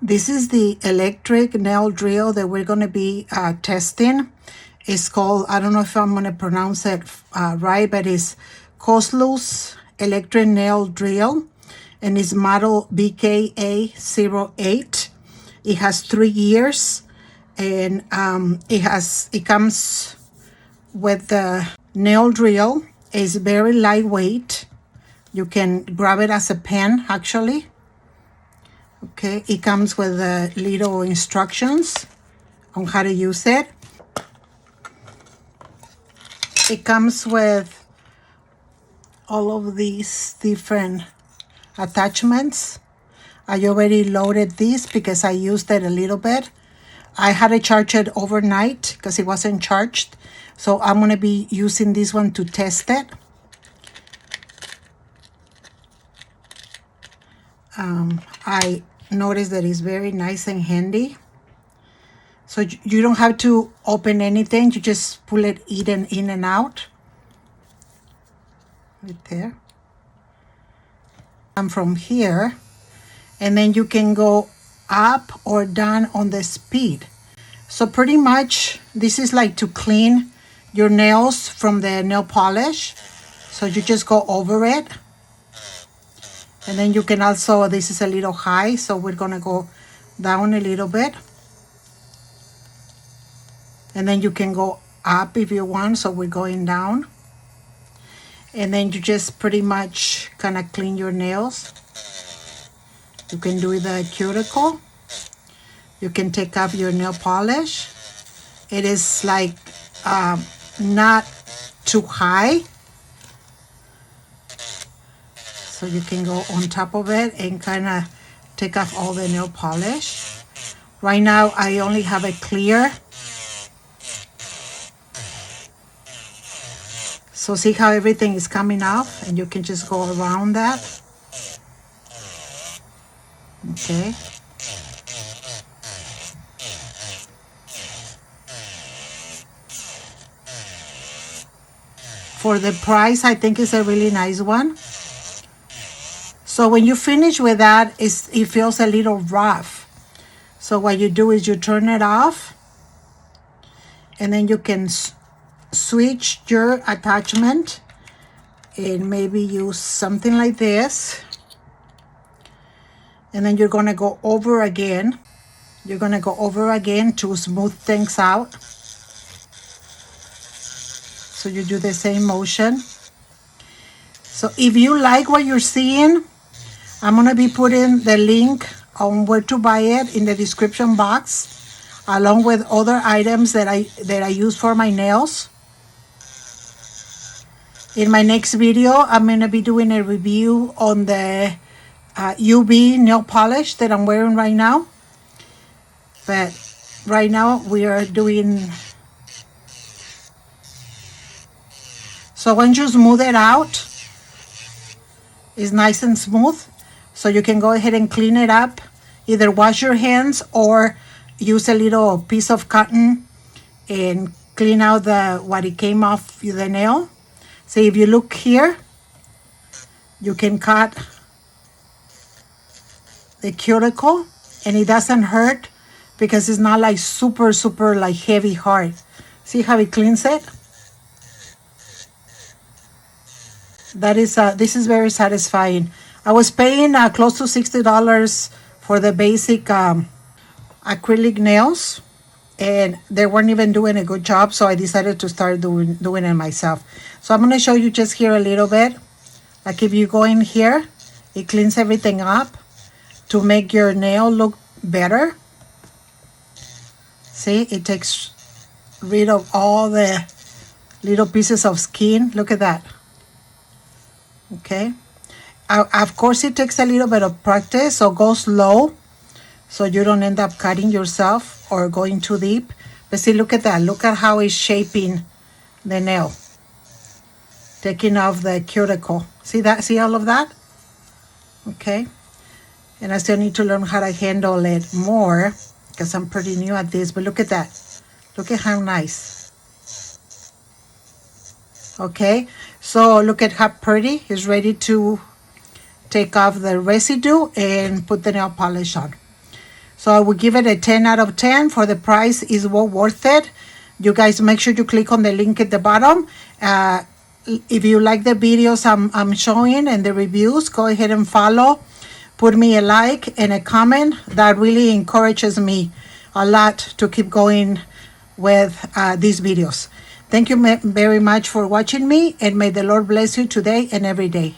This is the electric nail drill that we're going to be testing. It's called, I don't know if I'm going to pronounce it right, but it's Coslus electric nail drill, and it's model BKA08. It has 3 years, and it comes with the nail drill. It's very lightweight. You can grab it as a pen, actually. Okay, it comes with little instructions on how to use it. It comes with all of these different attachments. I already loaded this because I used it a little bit. I had to charge it overnight because it wasn't charged. So I'm going to be using this one to test it. I noticed that it's very nice and handy. So you don't have to open anything. You just pull it in and out. Right there. And from here. And then you can go up or down on the speed. So pretty much this is like to clean your nails from the nail polish. So you just go over it. And then you can also, this is a little high, so we're gonna go down a little bit. And then you can go up if you want, so we're going down. And then you just pretty much kind of clean your nails. You can do the cuticle. You can take off your nail polish. It is like not too high. So you can go on top of it and kind of take off all the nail polish. Right now I only have it clear. So see how everything is coming off, and you can just go around that. Okay. For the price, I think it's a really nice one. So when you finish with that, it feels a little rough. So what you do is you turn it off, and then you can switch your attachment and maybe use something like this. And then you're gonna go over again. You're gonna go over again to smooth things out. So you do the same motion. So if you like what you're seeing, I'm gonna be putting the link on where to buy it in the description box, along with other items that I use for my nails. In my next video, I'm gonna be doing a review on the UV nail polish that I'm wearing right now. But right now we are doing. So once you smooth it out, it's nice and smooth. So you can go ahead and clean it up. Either wash your hands or use a little piece of cotton and clean out what it came off the nail. So if you look here, you can cut the cuticle and it doesn't hurt because it's not like super like heavy hard. See how it cleans it? This is very satisfying. I was paying close to $60 for the basic acrylic nails, and they weren't even doing a good job, so I decided to start doing it myself. So I'm going to show you just here a little bit. Like if you go in here, it cleans everything up to make your nail look better. See, it takes rid of all the little pieces of skin. Look at that. Okay. Of course, it takes a little bit of practice, so go slow so you don't end up cutting yourself or going too deep. But see, look at that. Look at how it's shaping the nail. Taking off the cuticle. See that? See all of that? Okay. And I still need to learn how to handle it more because I'm pretty new at this. But look at that. Look at how nice. Okay. So look at how pretty. It's ready to take off the residue and put the nail polish on. So I would give it a 10 out of 10. For the price, is well worth it. You guys make sure to click on the link at the bottom. If you like the videos I'm showing and the reviews, go ahead and follow. Put me a like and a comment. That really encourages me a lot to keep going with these videos. Thank you very much for watching me, and may the Lord bless you today and every day.